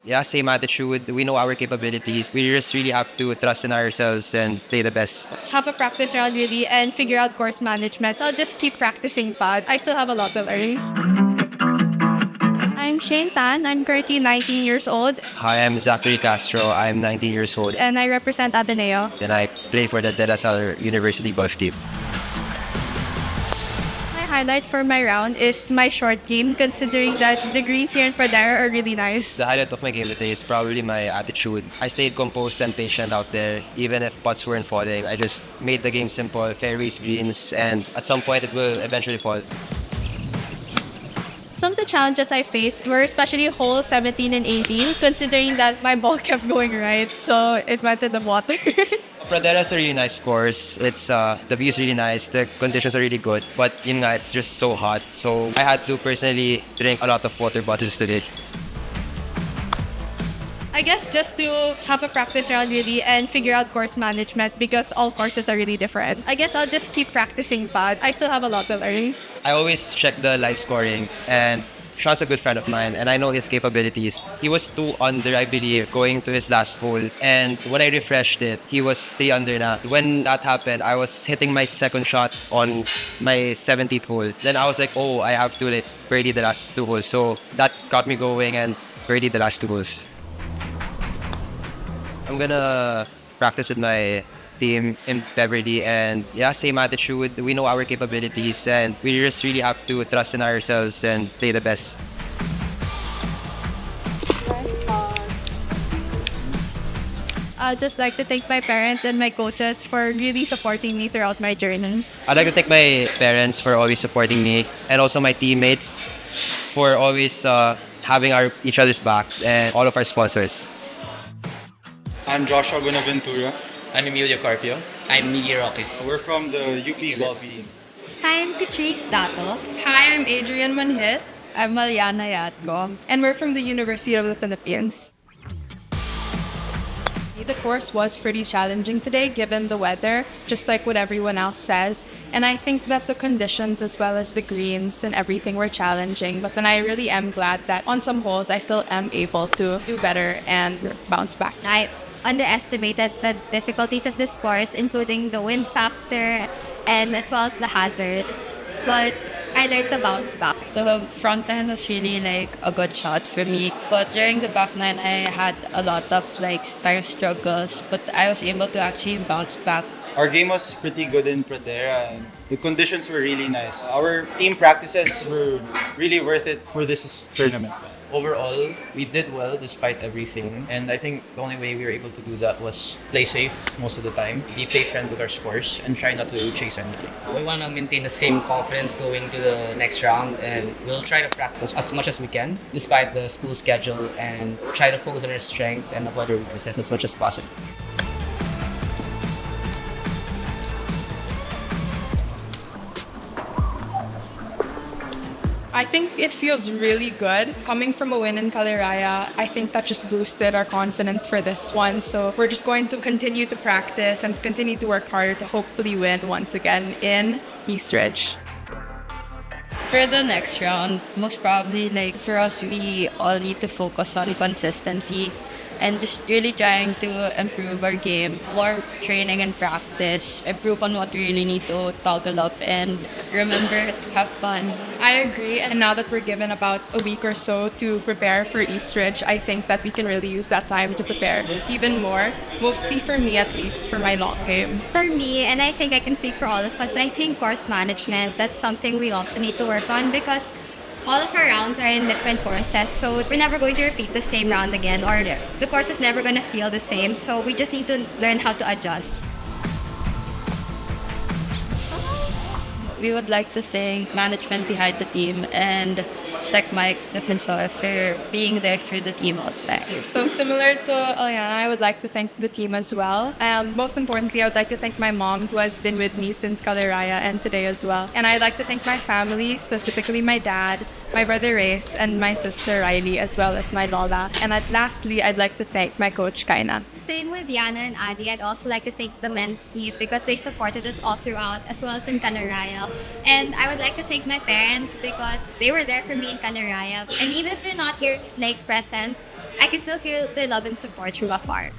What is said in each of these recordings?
yeah, same attitude. We know our capabilities. We just really have to trust in ourselves and play the best. Have a practice round really and figure out course management. I'll just keep practicing pad. I still have a lot to learn. I'm Shane Tan. I'm currently 19 years old Hi, I'm Zachary Castro. I'm 19 years old and I represent Ateneo. and I play for the De La Salle University Golf team. My highlight for my round is my short game, considering that the greens here in Pradera are really nice. The highlight of my game today is probably my attitude. I stayed composed and patient out there, even if putts weren't falling. I just made the game simple, fairways, greens, and at some point it will eventually fall. Some of the challenges I faced were especially holes 17 and 18, considering that my ball kept going right, so it went in the water. Pradera is a really nice course. It's the view is really nice. The conditions are really good, but yun nga, it's just so hot. So I had to personally drink a lot of water bottles today. I guess just to have a practice round really and figure out course management because all courses are really different. I guess I'll just keep practicing pad. I still have a lot to learn. I always check the live scoring, and Sean's a good friend of mine, and I know his capabilities. He was 2 under, I believe, going to his last hole, and when I refreshed it, he was 3 under na. When that happened, I was hitting my second shot on my 17th hole. Then I was like, oh, I have to birdie the last 2 holes. So that got me going and birdie the last 2 holes. I'm gonna practice with my team in Beverly, and yeah, same attitude. We know our capabilities and we just really have to trust in ourselves and play the best. I'd just like to thank my parents and my coaches for really supporting me throughout my journey. I'd like to thank my parents for always supporting me, and also my teammates for always having each other's back, and all of our sponsors. I'm Joshua Buenaventura. I'm Emilio Carpio. I'm Miggy Rocky. We're from the UP Golf team. Hi, I'm Patrice Dato. Hi, I'm Adrian Manhit. I'm Mariana Yatko. And we're from the University of the Philippines. The course was pretty challenging today given the weather, just like what everyone else says. And I think that the conditions as well as the greens and everything were challenging. But then I really am glad that on some holes I still am able to do better and bounce back. I underestimated the difficulties of this course, including the wind factor and as well as the hazards. But I learned to bounce back. The front end was really a good shot for me. But during the back nine, I had a lot of tire struggles. But I was able to actually bounce back. Our game was pretty good in Pradera and the conditions were really nice. Our team practices were really worth it for this tournament. Overall, we did well despite everything. And I think the only way we were able to do that was play safe most of the time, be patient with our scores, and try not to chase anything. We want to maintain the same confidence going to the next round, and we'll try to practice as much as we can despite the school schedule and try to focus on our strengths and avoid our weaknesses as much as possible. I think it feels really good. Coming from a win in Caliraya, I think that just boosted our confidence for this one. So we're just going to continue to practice and continue to work harder to hopefully win once again in Eastridge. For the next round, most probably for us, we all need to focus on consistency and just really trying to improve our game. More training and practice, improve on what we really need to toggle up, and remember, have fun. I agree, and now that we're given about a week or so to prepare for Eastridge, I think that we can really use that time to prepare even more, mostly for me at least, for my long game. For me, and I think I can speak for all of us, I think course management, that's something we also need to work on because all of our rounds are in different courses, so we're never going to repeat the same round again, or the course is never going to feel the same, so we just need to learn how to adjust. We would like to thank management behind the team and Sec Mike Defensor for being there for the team all the time. So similar to Aliana, I would like to thank the team as well. Most importantly, I would like to thank my mom who has been with me since Caliraya and today as well. And I'd like to thank my family, specifically my dad, my brother Reyes, and my sister Riley, as well as my lola. And lastly, I'd like to thank my coach Kaina. Same with Yana and Adi. I'd also like to thank the men's team because they supported us all throughout, as well as in Caliraya. And I would like to thank my parents because they were there for me in Caliraya. And even if they're not here, present, I can still feel their love and support from afar.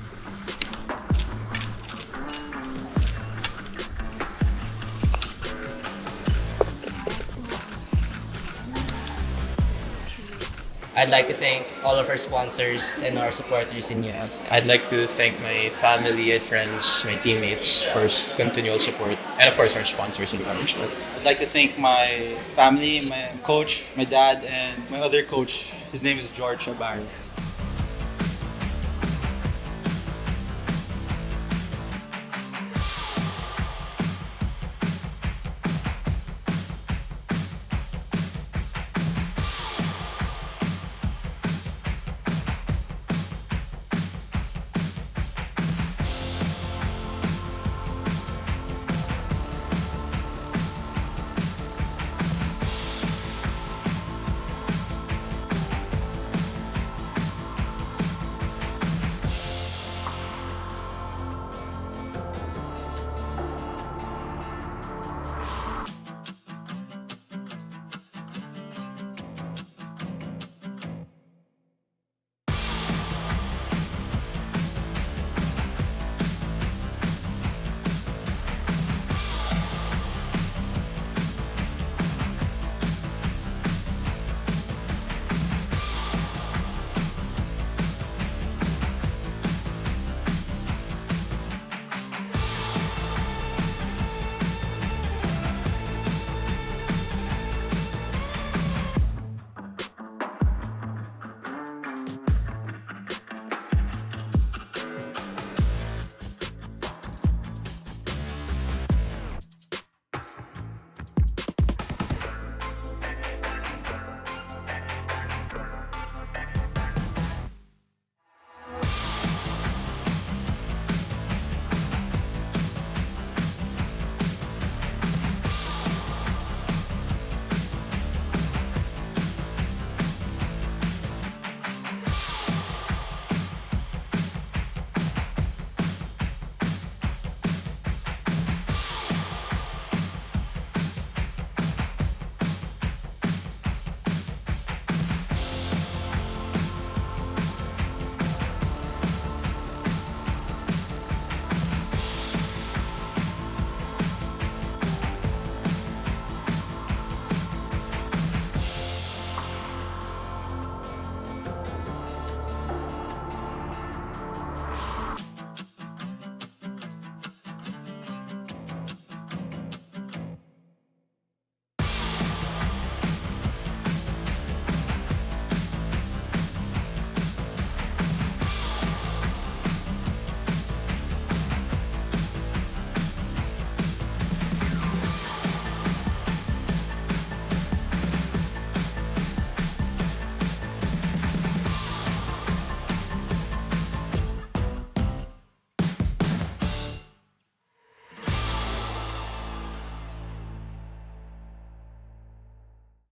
I'd like to thank all of our sponsors and our supporters in UF. I'd like to thank my family and friends, my teammates for continual support, and of course our sponsors and encouragement. I'd like to thank my family, my coach, my dad, and my other coach. His name is George Abari.